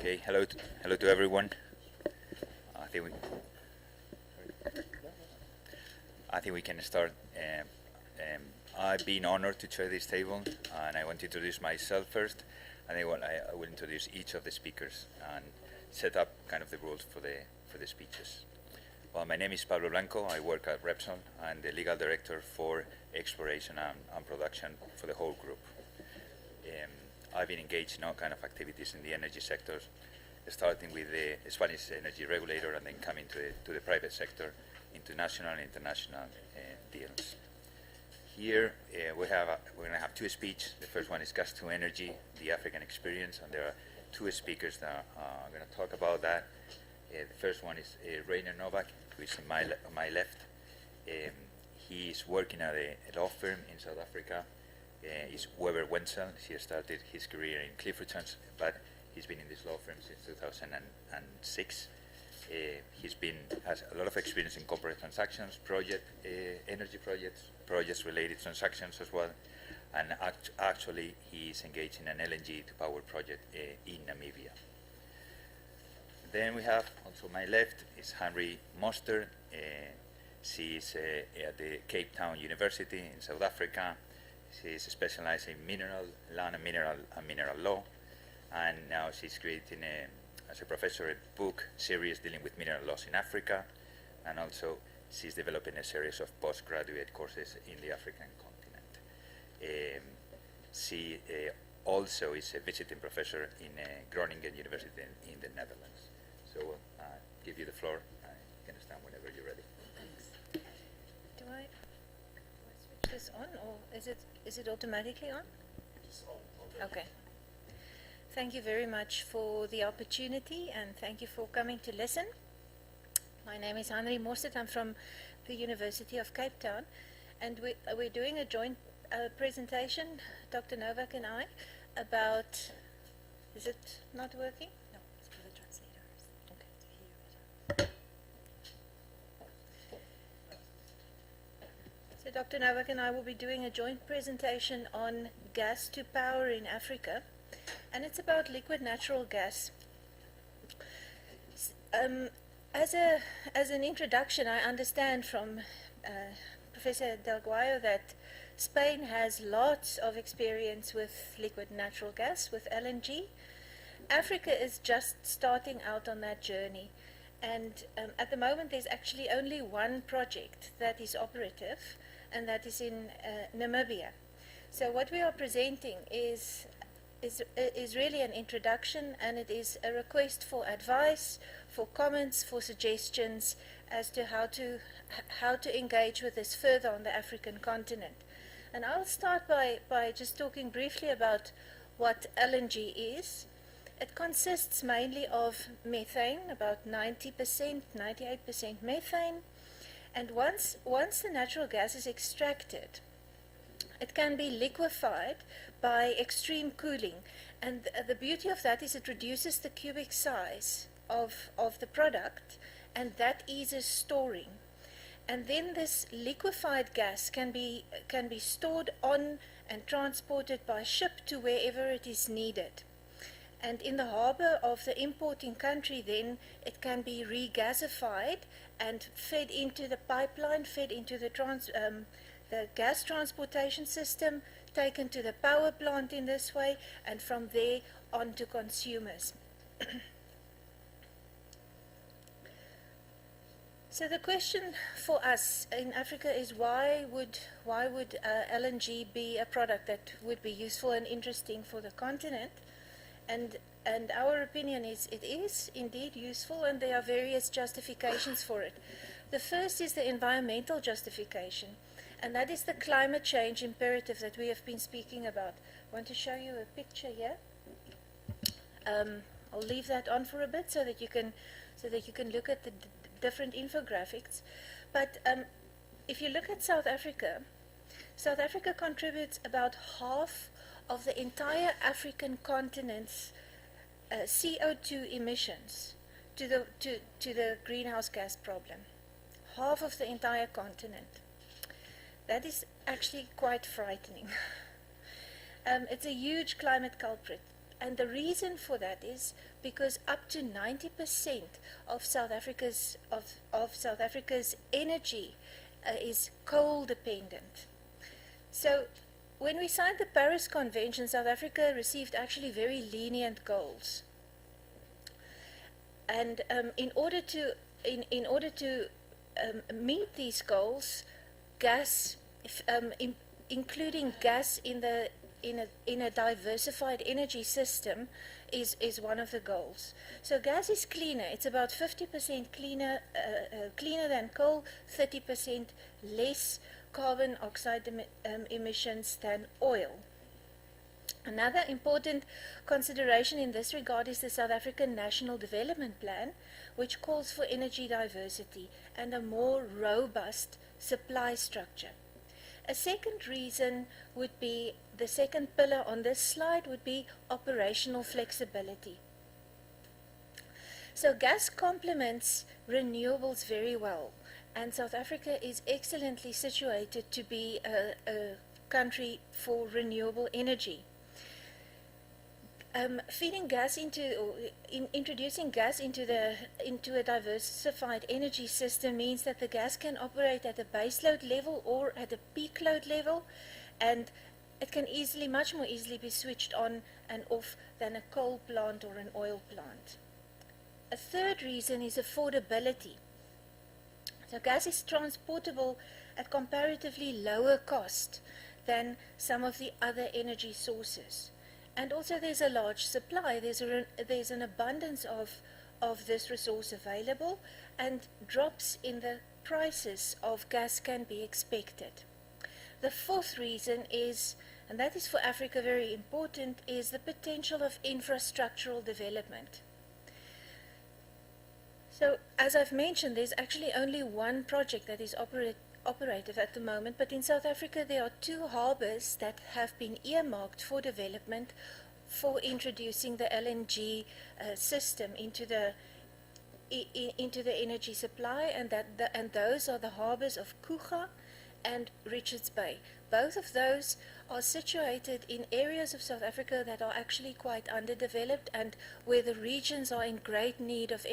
Okay, hello to everyone. I think we can start. I've been honored to chair this table, and I want to introduce myself first, and then I will introduce each of the speakers and set up kind of the rules for the speeches. Well, my name is Pablo Blanco. I work at REPSOL. I'm the legal director for Exploration and Production for the whole group. I've been engaged in all kind of activities in the energy sector, starting with the Spanish energy regulator and then coming to the private sector, into national and international deals. Here we're going to have two speeches. The first one is Gas to Energy, the African Experience, and there are two speakers that are going to talk about that. The first one is Rainer Nowak, who is on my left. He's working at a law firm in South Has WENTZEL. He started his career in Cliffordsons, but he's been in this law firm since 2006. Has a lot of experience in corporate transactions, energy projects related transactions as well, and actually he is engaged in an LNG to power project in Namibia. Then we have also my left is Hanri Mostert. She's at the Cape Town University in South Africa. She's specialized in land and mineral law, and now she's creating as a professor a book series dealing with mineral laws in Africa, and also she's developing a series of postgraduate courses in the African continent. She also is a visiting professor in Groningen University in the Netherlands. So I'll give you the floor. You can stand whenever you're ready. Thanks. Do I switch this on, or is it automatically on? It's on. Okay. Thank you very much for the opportunity, and thank you for coming to listen. My name is Hanri Mostert. I'm from the University of Cape Town, and we're doing a joint presentation, Dr. Nowak and I, about, is it not working? No, it's for the translators. Okay, to hear better. So Dr. Nowak and I will be doing a joint presentation on gas to power in Africa, and it's about liquid natural gas. As an introduction, I understand from Professor Del Guayo that Spain has lots of experience with liquid natural gas, with LNG. Africa is just starting out on that journey, and at the moment there's actually only one project that is operative, and that is in Namibia. So what we are presenting is really an introduction, and it is a request for advice, for comments, for suggestions as to how to engage with this further on the African continent. And I'll start by just talking briefly about what LNG is. It consists mainly of methane, about 90%, 98% methane, and once the natural gas is extracted, it can be liquefied by extreme cooling, and the beauty of that is it reduces the cubic size of the product, and that eases storing. And then this liquefied gas can be stored on and transported by ship to wherever it is needed. And in the harbor of the importing country, then it can be regasified and fed into the pipeline, fed into the gas transportation system, taken to the power plant in this way, and from there on to consumers. So the question for us in Africa is why would LNG be a product that would be useful and interesting for the continent? And our opinion is it is indeed useful, and there are various justifications for it. The first is the environmental justification, and that is the climate change imperative that we have been speaking about. I want to show you a picture here. I'll leave that on for a bit so that you can look at the different infographics. But if you look at South Africa contributes about half of the entire African continent's CO2 emissions to the greenhouse gas problem. Half of the entire continent. That is actually quite frightening. It's a huge climate culprit. And the reason for that is because up to 90% of South Africa's energy is coal dependent. So when we signed the Paris Convention, South Africa received actually very lenient goals. And in order to meet these goals, gas, including gas in a diversified energy system, is one of the goals. So gas is cleaner. It's about 50% cleaner than coal, 30% less carbon oxide emissions than oil. Another important consideration in this regard is the South African National Development Plan, which calls for energy diversity and a more robust supply structure. A second reason would be, the second pillar on this slide would be operational flexibility. So gas complements renewables very well, and South Africa is excellently situated to be a country for renewable energy. Introducing gas into a diversified energy system means that the gas can operate at a base load level or at a peak load level, and it can much more easily be switched on and off than a coal plant or an oil plant. A third reason is affordability. So gas is transportable at comparatively lower cost than some of the other energy sources. And also there's a large supply. There's an abundance of this resource available, and drops in the prices of gas can be expected. The fourth reason is, and that is for Africa very important, is the potential of infrastructural development. So as I've mentioned, there's actually only one project that is operative at the moment, but in South Africa there are 2 harbors that have been earmarked for development for introducing the LNG system into the energy supply, and those are the harbors of Kuga and Richards Bay. Both of those are situated in areas of South Africa that are actually quite underdeveloped, and where the regions are in great need of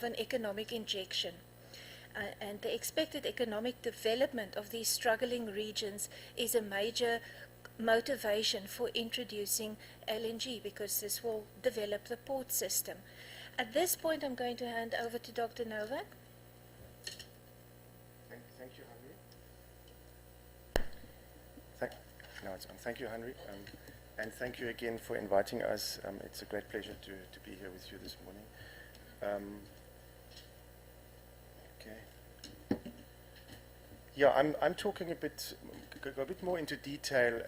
an economic injection. And the expected economic development of these struggling regions is a major motivation for introducing LNG, because this will develop the port system. At this point, I'm going to hand over to Dr. Nowak. Thank you, Hanri. Thank you, Hanri, and thank you again for inviting us. It's a great pleasure to be here with you this morning. Yeah, I'm talking go a bit more into detail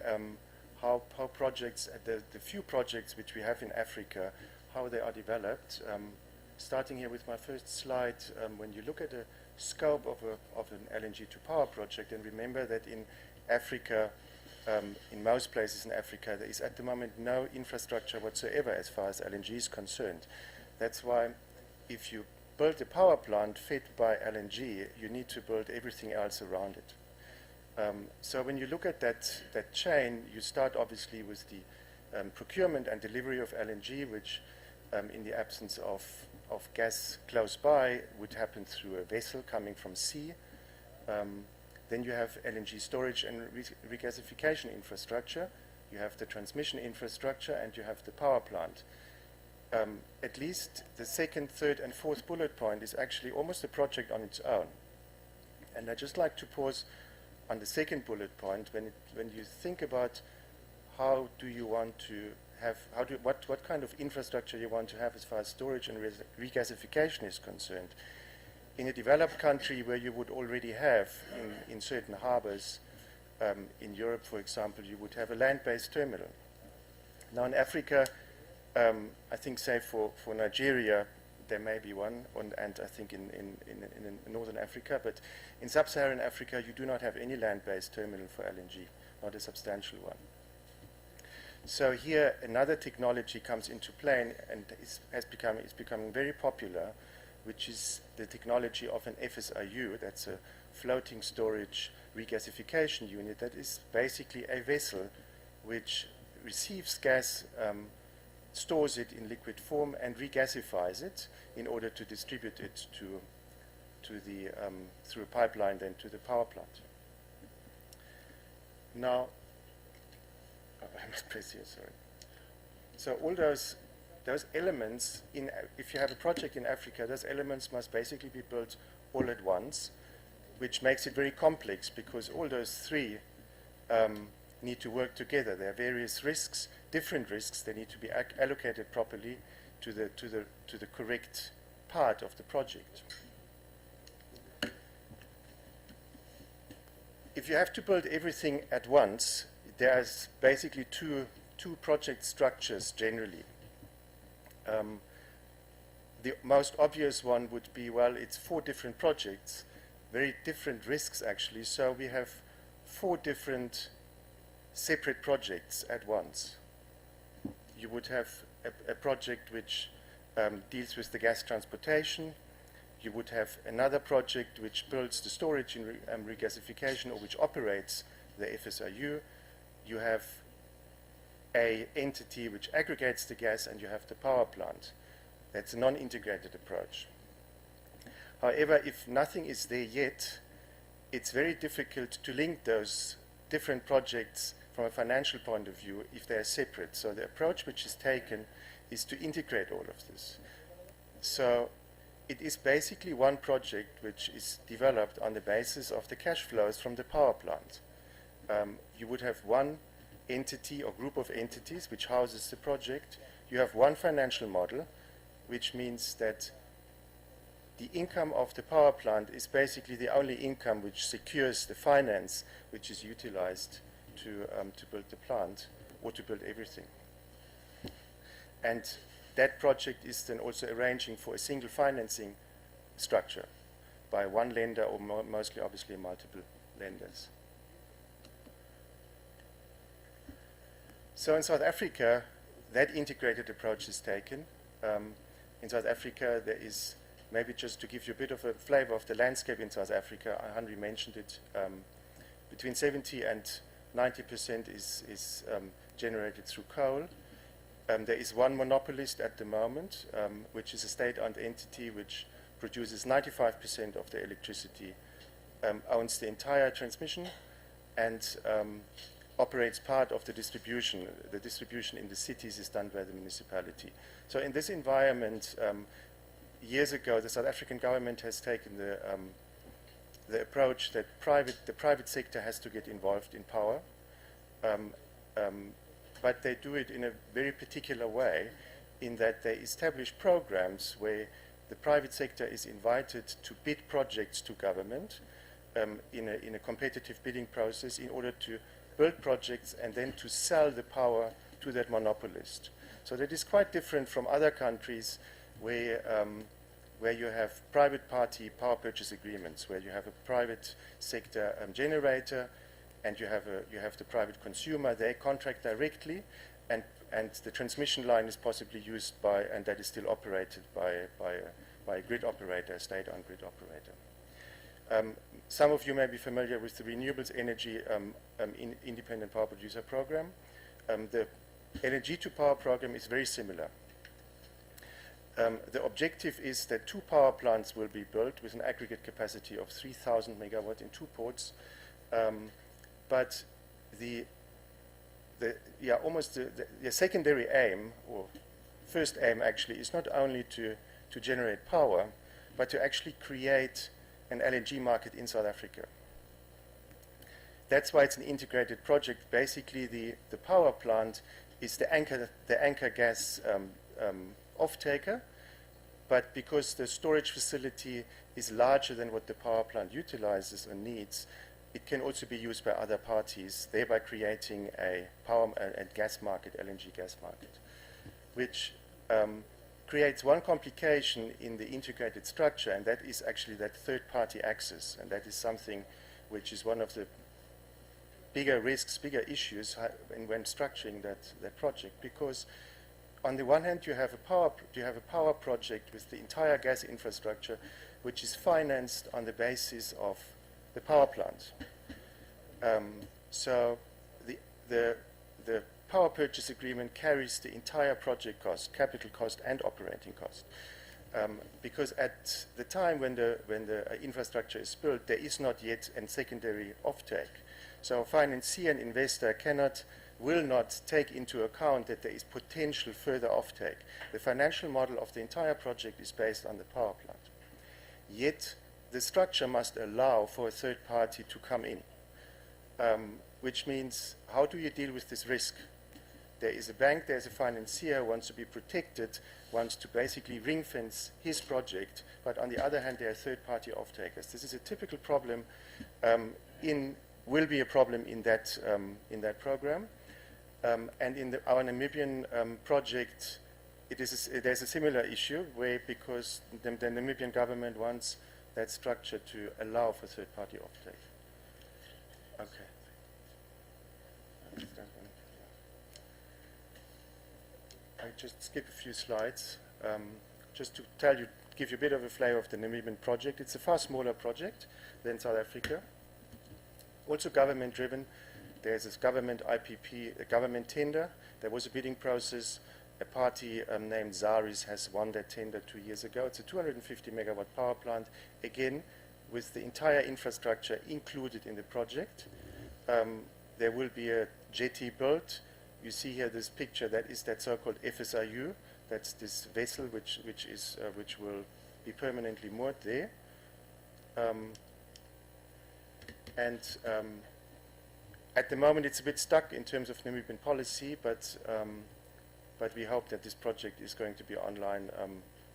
how projects, the few projects which we have in Africa, how they are developed. Starting here with my first slide, when you look at the scope of an LNG to power project, and remember that in Africa, in most places in Africa, there is at the moment no infrastructure whatsoever as far as LNG is concerned. That's why if you build a power plant fed by LNG, you need to build everything else around it. So when you look at that chain, you start obviously with the procurement and delivery of LNG, which in the absence of gas close by would happen through a vessel coming from sea. Then you have LNG storage and regasification infrastructure. You have the transmission infrastructure, and you have the power plant. At least the second, third, and fourth bullet point is actually almost a project on its own. And I'd just like to pause on the second bullet point when you think about how do you want to have, what kind of infrastructure you want to have as far as storage and regasification is concerned. In a developed country where you would already have in certain harbors, in Europe, for example, you would have a land-based terminal. Now in Africa, I think, say for Nigeria, there may be one, and I think in Northern Africa, but in Sub-Saharan Africa, you do not have any land-based terminal for LNG, not a substantial one. So here, another technology comes into play, and is becoming very popular, which is the technology of an FSRU. That's a floating storage regasification unit. That is basically a vessel which receives gas, stores it in liquid form, and regasifies it in order to distribute it through a pipeline then to the power plant. Now, I must press here, sorry. So all those elements, if you have a project in Africa, those elements must basically be built all at once, which makes it very complex because all those three need to work together. There are various risks, different risks. They need to be allocated properly to the correct part of the project. If you have to build everything at once, there's basically two project structures generally. The most obvious one would be, well, it's 4 different projects, very different risks actually, so we have 4 different separate projects at once. You would have a project which deals with the gas transportation. You would have another project which builds the storage and regasification, or which operates the FSRU. You have an entity which aggregates the gas, and you have the power plant. That's a non-integrated approach. However, if nothing is there yet, it's very difficult to link those different projects from a financial point of view if they are separate. So the approach which is taken is to integrate all of this. So it is basically one project which is developed on the basis of the cash flows from the power plant. You would have one entity or group of entities which houses the project. You have one financial model, which means that the income of the power plant is basically the only income which secures the finance which is utilized to build the plant or to build everything. And that project is then also arranging for a single financing structure by one lender, or mostly obviously multiple lenders. So in South Africa, that integrated approach is taken. In South Africa, there is, maybe just to give you a bit of a flavor of the landscape in South Africa, Hanri mentioned it, between 70 and 90% is generated through coal. There is one monopolist at the moment, which is a state-owned entity which produces 95% of the electricity, owns the entire transmission, and operates part of the distribution. The distribution in the cities is done by the municipality. So in this environment, years ago, the South African government has taken the approach that the private sector has to get involved in power, but they do it in a very particular way, in that they establish programs where the private sector is invited to bid projects to government in a competitive bidding process in order to build projects and then to sell the power to that monopolist. So that is quite different from other countries where you have private party power purchase agreements, where you have a private sector generator, and you have the private consumer. They contract directly, and the transmission line is possibly used by, and that is still operated by a grid operator, a state-owned grid operator. Some of you may be familiar with the Renewables Energy Independent Power Producer Program. The Energy to Power program is very similar. The objective is that 2 power plants will be built with an aggregate capacity of 3,000 megawatt in 2 ports. But the secondary aim, or first aim actually, is not only to generate power, but to actually create an LNG market in South Africa. That's why it's an integrated project. Basically, the power plant is the anchor gas off-taker, but because the storage facility is larger than what the power plant utilizes and needs, it can also be used by other parties, thereby creating a power and gas market, LNG gas market, which creates one complication in the integrated structure, and that is actually that third-party access, and that is something which is one of the bigger risks, bigger issues when structuring that project, because on the one hand you have a power project with the entire gas infrastructure, which is financed on the basis of the power plant. So the power purchase agreement carries the entire project cost, capital cost and operating cost. Because at the time when the infrastructure is built, there is not yet a secondary offtake. So a financier and investor will not take into account that there is potential further offtake. The financial model of the entire project is based on the power plant. Yet the structure must allow for a third party to come in, which means how do you deal with this risk? There is a bank, there's a financier who wants to be protected, wants to basically ring fence his project, but on the other hand, there are third-party off-takers. This is a typical problem, will be a problem in that program. And in our Namibian project, there's a similar issue where because the Namibian government wants that structure to allow for third-party off-take. Okay. I just skip a few slides just to give you a bit of a flavor of the Namibian project. It's a far smaller project than South Africa. Also government-driven. There's this government IPP, a government tender. There was a bidding process. A party named Zaris has won that tender 2 years ago. It's a 250 megawatt power plant, again, with the entire infrastructure included in the project. There will be a jetty built. You see here this picture, that is that so-called FSRU. That's this vessel which will be permanently moored there. At the moment it's a bit stuck in terms of Namibian policy, but we hope that this project is going to be online.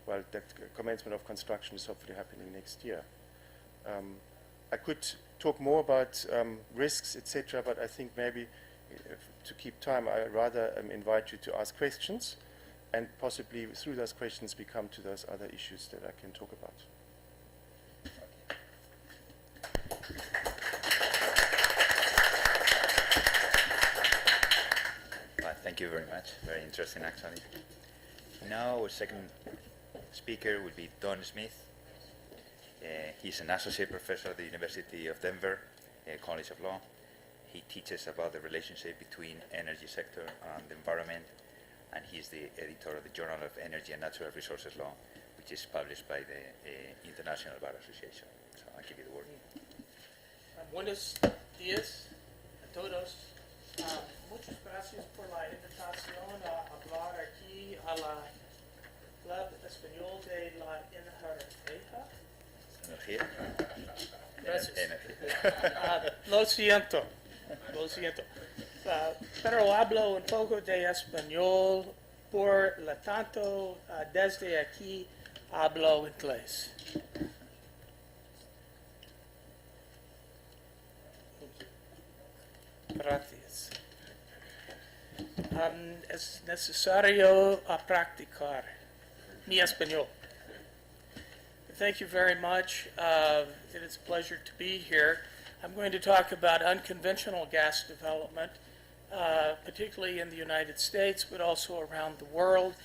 Well, that commencement of construction is hopefully happening next year. I could talk more about risks, etc., but I think maybe to keep time, I rather invite you to ask questions, and possibly through those questions we come to those other issues that I can talk about. Thank you very much. Very interesting, actually. Now, our second speaker will be Don Smith. He's an associate professor at the University of Denver College of Law. He teaches about the relationship between energy sector and the environment, and he's the editor of the Journal of Energy and Natural Resources Law, which is published by the International Bar Association. So I'll give you the word. Buenos días a todos. Muchas gracias por la invitación a hablar aquí a la Club Español de la Energía. Gracias. Lo siento. Pero hablo un poco de español, por lo tanto, desde aquí hablo inglés. Gracias. Es necesario practicar mi español. Thank you very much. It is a pleasure to be here. I'm going to talk about unconventional gas development, particularly in the United States, but also around the world,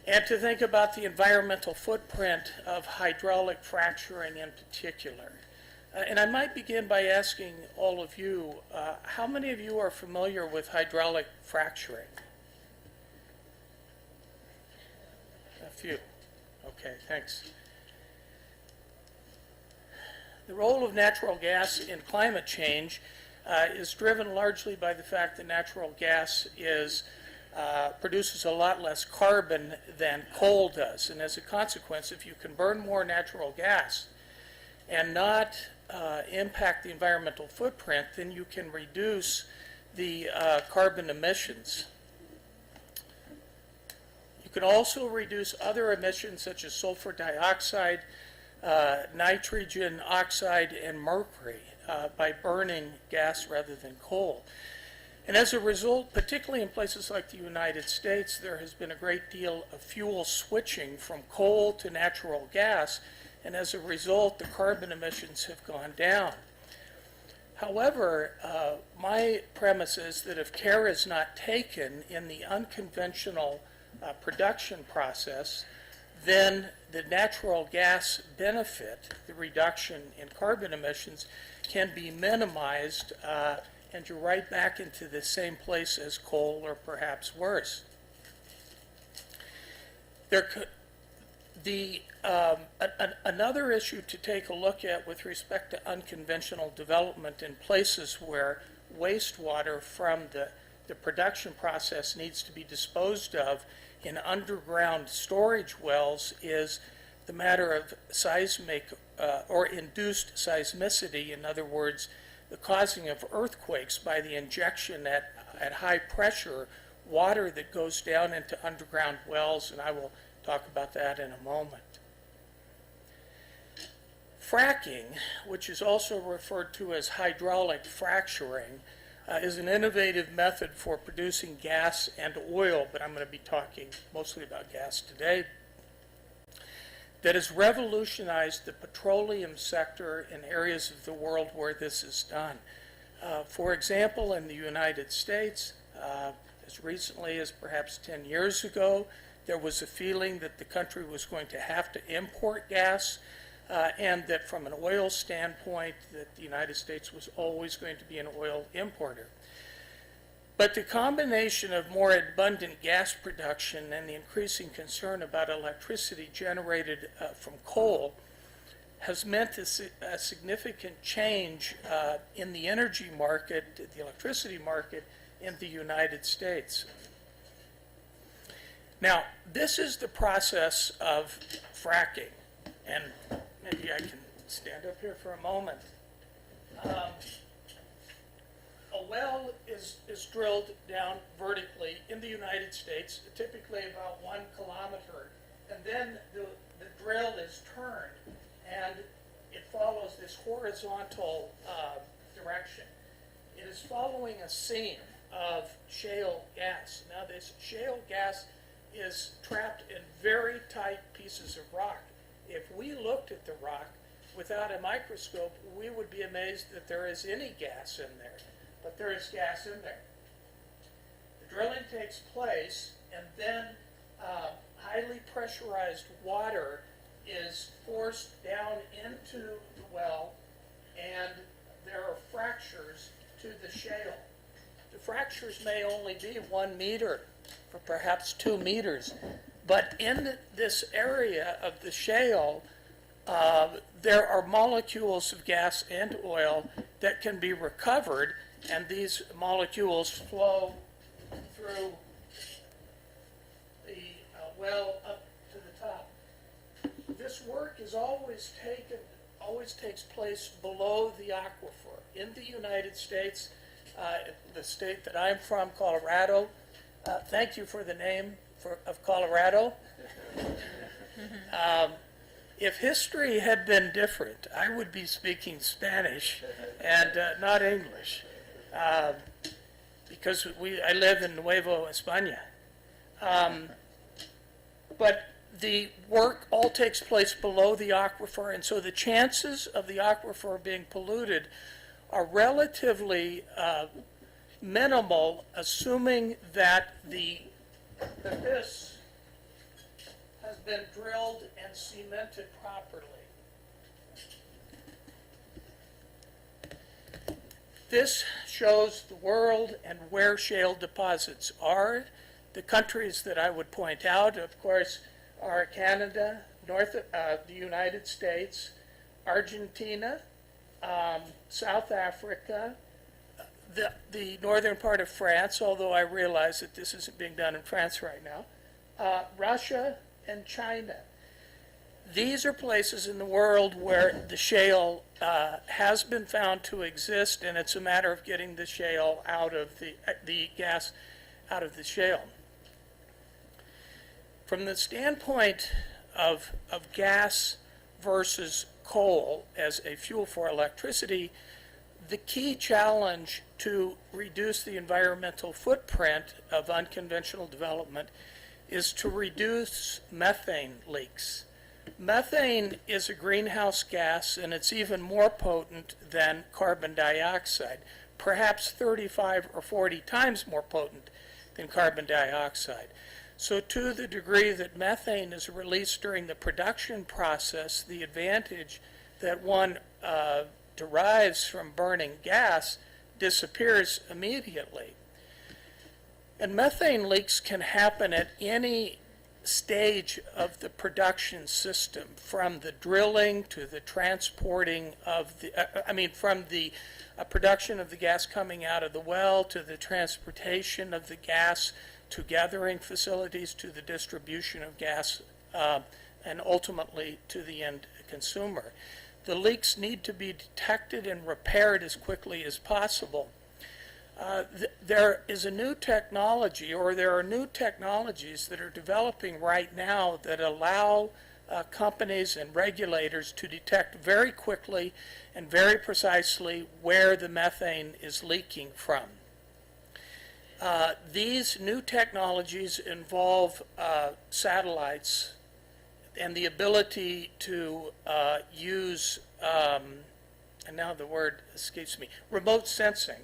and to think about the environmental footprint of hydraulic fracturing in particular. And I might begin by asking all of you, how many of you are familiar with hydraulic fracturing? A few. Okay, thanks. The role of natural gas in climate change is driven largely by the fact that natural gas produces a lot less carbon than coal does. And as a consequence, if you can burn more natural gas and not impact the environmental footprint, then you can reduce the carbon emissions. You can also reduce other emissions such as sulfur dioxide, nitrogen oxide, and mercury by burning gas rather than coal. And as a result, particularly in places like the United States, there has been a great deal of fuel switching from coal to natural gas, and as a result, the carbon emissions have gone down. However, my premise is that if care is not taken in the unconventional production process, then the natural gas benefit, the reduction in carbon emissions, can be minimized and you're right back into the same place as coal, or perhaps worse. Another issue to take a look at with respect to unconventional development in places where wastewater from the production process needs to be disposed of in underground storage wells is the matter of seismic or induced seismicity. In other words, the causing of earthquakes by the injection at high pressure water that goes down into underground wells, and I will talk about that in a moment. Fracking, which is also referred to as hydraulic fracturing, is an innovative method for producing gas and oil, but I'm going to be talking mostly about gas today, that has revolutionized the petroleum sector in areas of the world where this is done. For example, in the United States, as recently as perhaps 10 years ago, there was a feeling that the country was going to have to import gas, and that from an oil standpoint, that the United States was always going to be an oil importer. But the combination of more abundant gas production and the increasing concern about electricity generated from coal has meant a significant change in the energy market, the electricity market in the United States. Now, this is the process of fracking, and maybe I can stand up here for a moment. A well is drilled down vertically in the United States, typically about 1 kilometer, and then the drill is turned, and it follows this horizontal direction. It is following a seam of shale gas. Now, this shale gas is trapped in very tight pieces of rock. If we looked at the rock without a microscope, we would be amazed that there is any gas in there. But there is gas in there. The drilling takes place, and then highly pressurized water is forced down into the well, and there are fractures to the shale. The fractures may only be 1 meter, or perhaps 2 meters, but in this area of the shale, there are molecules of gas and oil that can be recovered, and these molecules flow through the well up to the top. This work is always takes place below the aquifer. In the United States, the state that I'm from, Colorado, thank you for the name of Colorado. If history had been different, I would be speaking Spanish and not English, because I live in Nuevo España. But the work all takes place below the aquifer, and so the chances of the aquifer being polluted are relatively minimal, assuming that this has been drilled and cemented properly. This shows the world and where shale deposits are. The countries that I would point out, of course, are Canada, the United States, Argentina, South Africa, the northern part of France, although I realize that this isn't being done in France right now, Russia, and China. These are places in the world where the shale has been found to exist, and it's a matter of getting the shale out of the gas out of the shale. From the standpoint of gas versus coal as a fuel for electricity, the key challenge to reduce the environmental footprint of unconventional development is to reduce methane leaks. Methane is a greenhouse gas, and it's even more potent than carbon dioxide, perhaps 35 or 40 times more potent than carbon dioxide. So to the degree that methane is released during the production process, the advantage that one derives from burning gas disappears immediately. And methane leaks can happen at any stage of the production system, from the drilling to the transporting of the, from the production of the gas coming out of the well, to the transportation of the gas, to gathering facilities, to the distribution of gas, and ultimately to the end consumer. The leaks need to be detected and repaired as quickly as possible. There is a new technology, or there are new technologies that are developing right now that allow companies and regulators to detect very quickly and very precisely where the methane is leaking from. These new technologies involve satellites and the ability to use, and now the word escapes me, remote sensing,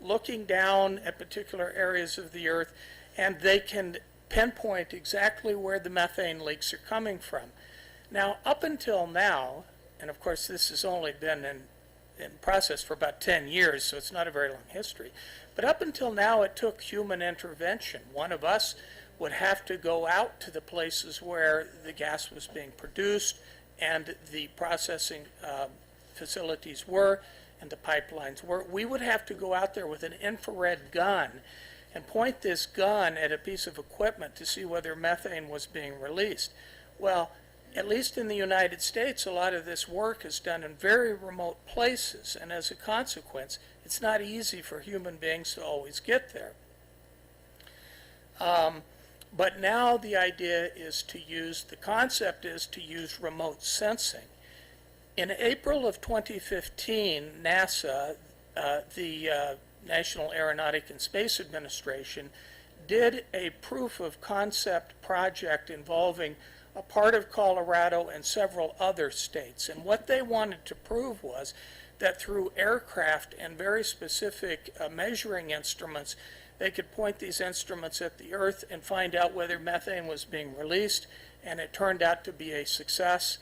looking down at particular areas of the earth, and they can pinpoint exactly where the methane leaks are coming from. Now, up until now, and of course this has only been in process for about 10 years, so it's not a very long history, but up until now it took human intervention. One of us would have to go out to the places where the gas was being produced and the processing facilities were, and the pipelines were. We would have to go out there with an infrared gun and point this gun at a piece of equipment to see whether methane was being released. Well, at least in the United States, a lot of this work is done in very remote places, and as a consequence, it's not easy for human beings to always get there. But now the idea is to use, the concept is to use remote sensing. In April of 2015, NASA, the National Aeronautic and Space Administration, did a proof of concept project involving a part of Colorado and several other states. And what they wanted to prove was that through aircraft and very specific measuring instruments, they could point these instruments at the Earth and find out whether methane was being released, and it turned out to be a success.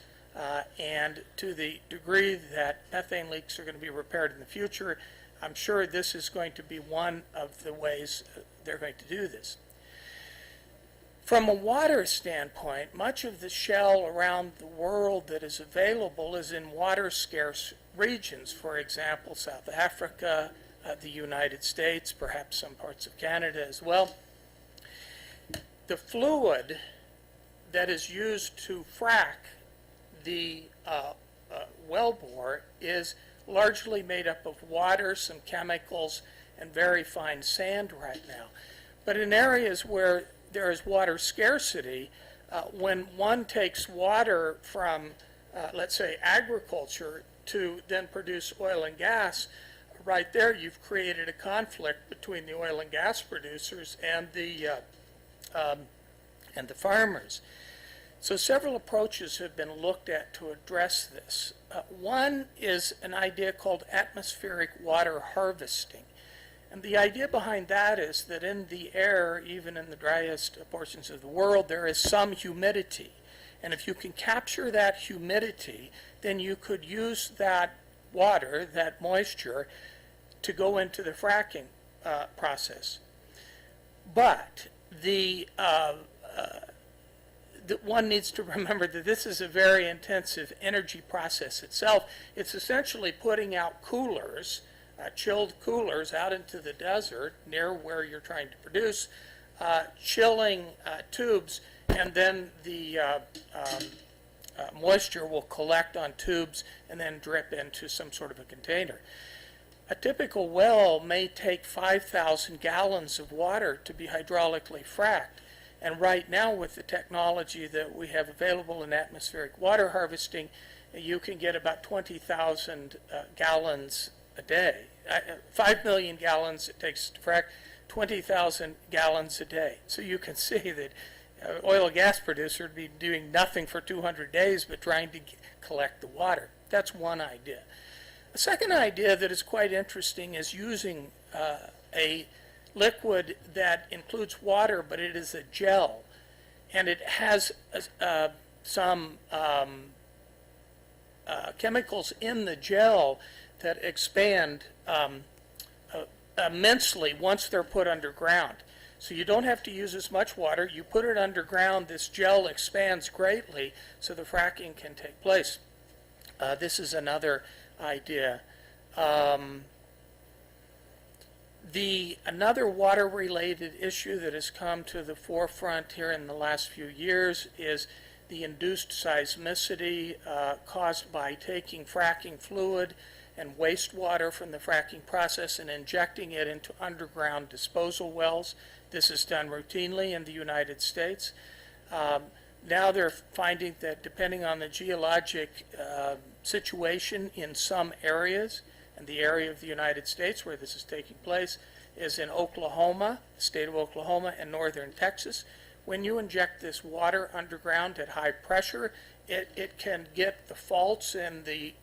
And to the degree that methane leaks are going to be repaired in the future, I'm sure this is going to be one of the ways they're going to do this. From a water standpoint, much of the shale around the world that is available is in water-scarce regions. For example, South Africa, the United States, perhaps some parts of Canada as well. The fluid that is used to frack the wellbore is largely made up of water, some chemicals, and very fine sand right now. But in areas where there is water scarcity, when one takes water from, let's say, agriculture to then produce oil and gas, right there you've created a conflict between the oil and gas producers and the farmers. So several approaches have been looked at to address this. One is an idea called atmospheric water harvesting. And the idea behind that is that in the air, even in the driest portions of the world, there is some humidity. And if you can capture that humidity, then you could use that water, that moisture, to go into the fracking process. But one needs to remember that this is a very intensive energy process itself. It's essentially putting out coolers, chilled coolers out into the desert near where you're trying to produce, chilling tubes, and then the moisture will collect on tubes and then drip into some sort of a container. A typical well may take 5,000 gallons of water to be hydraulically fracked. And right now, with the technology that we have available in atmospheric water harvesting, you can get about 20,000 gallons a day. 5 million gallons it takes to frack, 20,000 gallons a day. So you can see that oil and gas producer would be doing nothing for 200 days but trying to collect the water. That's one idea. A second idea that is quite interesting is using a liquid that includes water, but it is a gel, and it has some chemicals in the gel that expand immensely once they're put underground. So you don't have to use as much water. You put it underground, this gel expands greatly so the fracking can take place. This is another idea. Another water-related issue that has come to the forefront here in the last few years is the induced seismicity caused by taking fracking fluid and wastewater from the fracking process and injecting it into underground disposal wells. This is done routinely in the United States. Now they're finding that depending on the geologic situation in some areas, and the area of the United States where this is taking place is in Oklahoma, the state of Oklahoma, and northern Texas. When you inject this water underground at high pressure, it can get the faults in the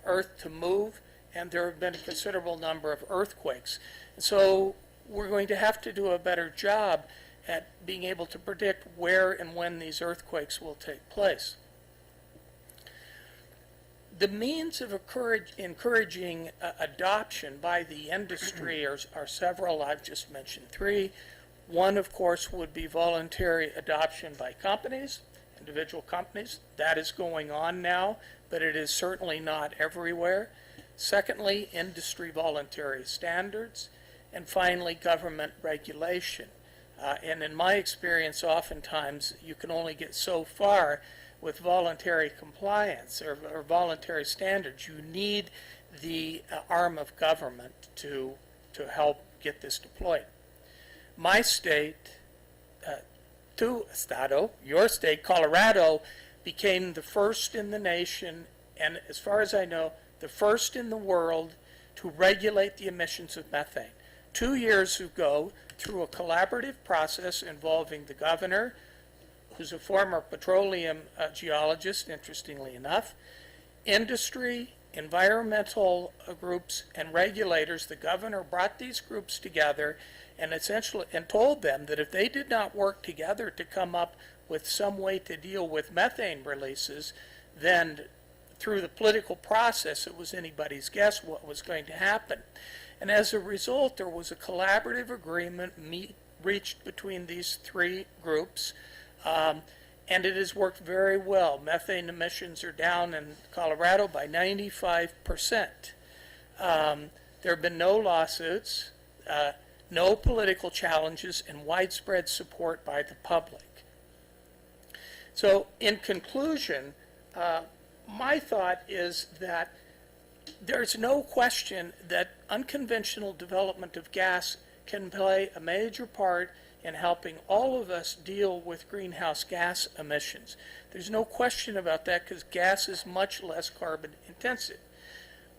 earth to move, and there have been a considerable number of earthquakes. And so we're going to have to do a better job at being able to predict where and when these earthquakes will take place. The means of encouraging adoption by the industry are several. I've just mentioned three. One, of course, would be voluntary adoption by companies, individual companies. That is going on now, but it is certainly not everywhere. Secondly, industry voluntary standards. And finally, government regulation. And in my experience, oftentimes you can only get so far with voluntary compliance or voluntary standards. You need the arm of government to help get this deployed. My state, tu estado, your state, Colorado, became the first in the nation, and as far as I know, the first in the world to regulate the emissions of methane. 2 years ago, through a collaborative process involving the governor, who's a former petroleum geologist, interestingly enough, industry, environmental groups, and regulators, the governor brought these groups together and essentially told them that if they did not work together to come up with some way to deal with methane releases, then through the political process, it was anybody's guess what was going to happen. And as a result, there was a collaborative agreement reached between these three groups, and it has worked very well. Methane emissions are down in Colorado by 95%. There have been no lawsuits, no political challenges, and widespread support by the public. So in conclusion, my thought is that there's no question that unconventional development of gas can play a major part in helping all of us deal with greenhouse gas emissions. There's no question about that because gas is much less carbon intensive.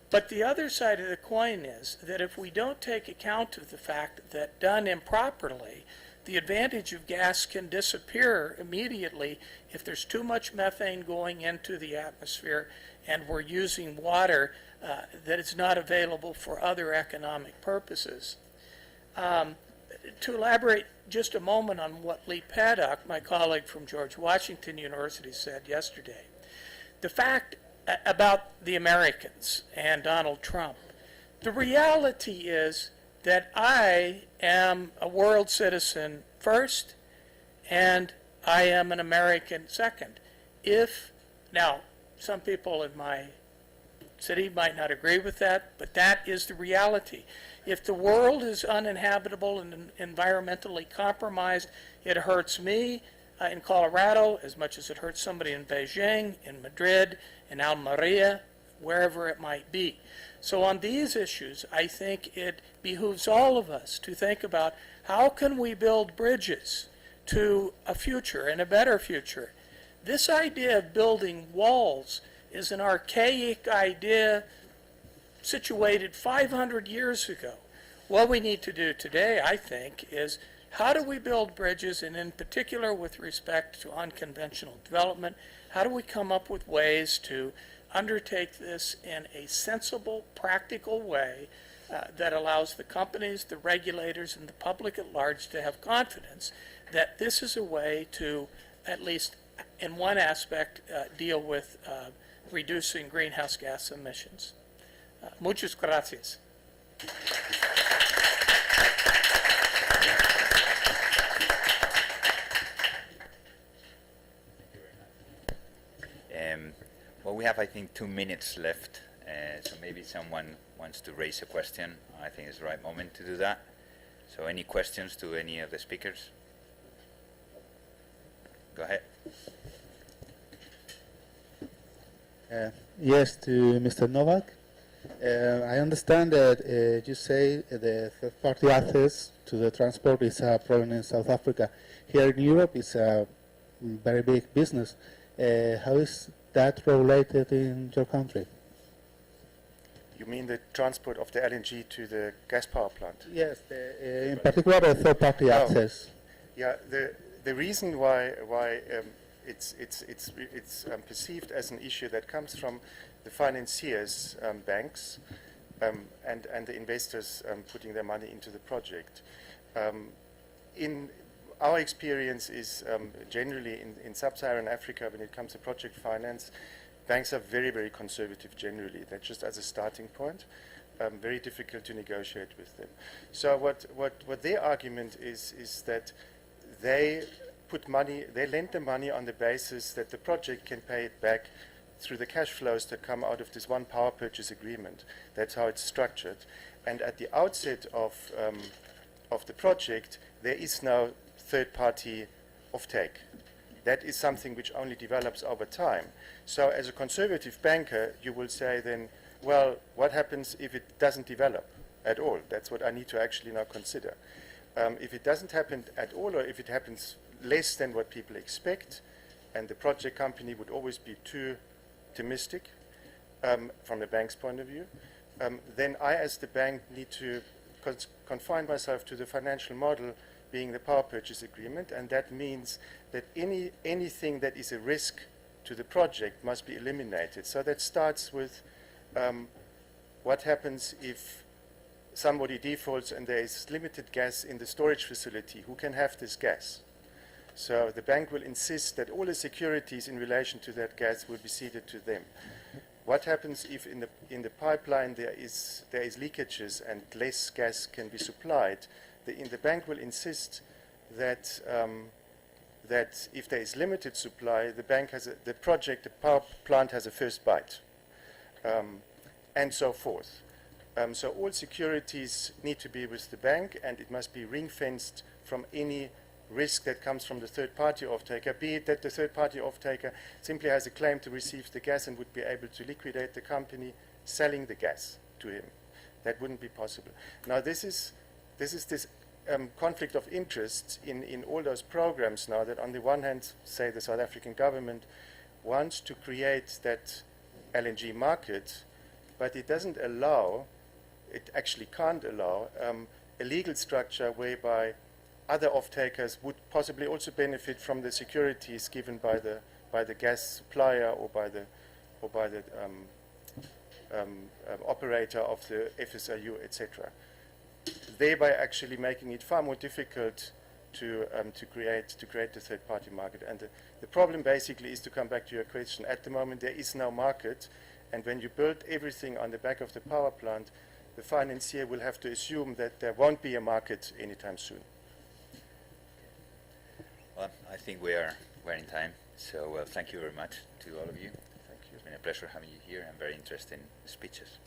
But the other side of the coin is that if we don't take account of the fact that done improperly, the advantage of gas can disappear immediately if there's too much methane going into the atmosphere and we're using water that is not available for other economic purposes. To elaborate just a moment on what Lee Paddock, my colleague from George Washington University, said yesterday, the fact about the Americans and Donald Trump, the reality is that I am a world citizen first and I am an American second. Now, some people in my city might not agree with that, but that is the reality. If the world is uninhabitable and environmentally compromised, it hurts me in Colorado as much as it hurts somebody in Beijing, in Madrid, in Almeria, wherever it might be. So on these issues, I think it behooves all of us to think about how can we build bridges to a future and a better future. This idea of building walls is an archaic idea situated 500 years ago. What we need to do today, I think, is how do we build bridges, and in particular with respect to unconventional development, how do we come up with ways to undertake this in a sensible, practical way that allows the companies, the regulators, and the public at large to have confidence that this is a way to at least in one aspect, deal with reducing greenhouse gas emissions. Muchas gracias. Well, we have, I think, 2 minutes left, so maybe someone wants to raise a question. I think it's the right moment to do that. So any questions to any of the speakers? Go ahead. Yes, to Mr. Nowak. I understand that you say the third-party access to the transport is a problem in South Africa. Here in Europe, it's a very big business. How is that regulated in your country? You mean the transport of the LNG to the gas power plant? Yes, in particular the third-party access. Yeah, the reason why it's perceived as an issue that comes from the financiers, banks, and the investors putting their money into the project. In our experience is generally in sub-Saharan Africa, when it comes to project finance, banks are very, very conservative generally. That's just as a starting point. Very difficult to negotiate with them. So what their argument is that they lend the money on the basis that the project can pay it back through the cash flows that come out of this one power purchase agreement. That's how it's structured. And at the outset of the project, there is no third-party offtake. That is something which only develops over time. So as a conservative banker, you will say then, well, what happens if it doesn't develop at all? That's what I need to actually now consider. If it doesn't happen at all, or if it happens less than what people expect, and the project company would always be too optimistic from the bank's point of view, then I, as the bank, need to confine myself to the financial model being the power purchase agreement, and that means that anything that is a risk to the project must be eliminated. So that starts with what happens if somebody defaults and there is limited gas in the storage facility. Who can have this gas? So the bank will insist that all the securities in relation to that gas will be ceded to them. What happens if in the pipeline there is leakages and less gas can be supplied? The bank will insist that that if there is limited supply, the power plant has a first bite, and so forth. So all securities need to be with the bank, and it must be ring-fenced from any risk that comes from the third-party off-taker, be it that the third-party off-taker simply has a claim to receive the gas and would be able to liquidate the company selling the gas to him. That wouldn't be possible. Now this conflict of interests in all those programs now, that on the one hand, say the South African government wants to create that LNG market, but it doesn't allow, it actually can't allow, a legal structure whereby other off-takers would possibly also benefit from the securities given by the gas supplier or by the operator of the FSRU, etc. Thereby actually making it far more difficult to create the third-party market. And the problem basically is, to come back to your question, at the moment there is no market, and when you build everything on the back of the power plant, the financier will have to assume that there won't be a market anytime soon. Well, I think we're in time, so thank you very much to all of you. Thank you. It's been a pleasure having you here, and very interesting speeches.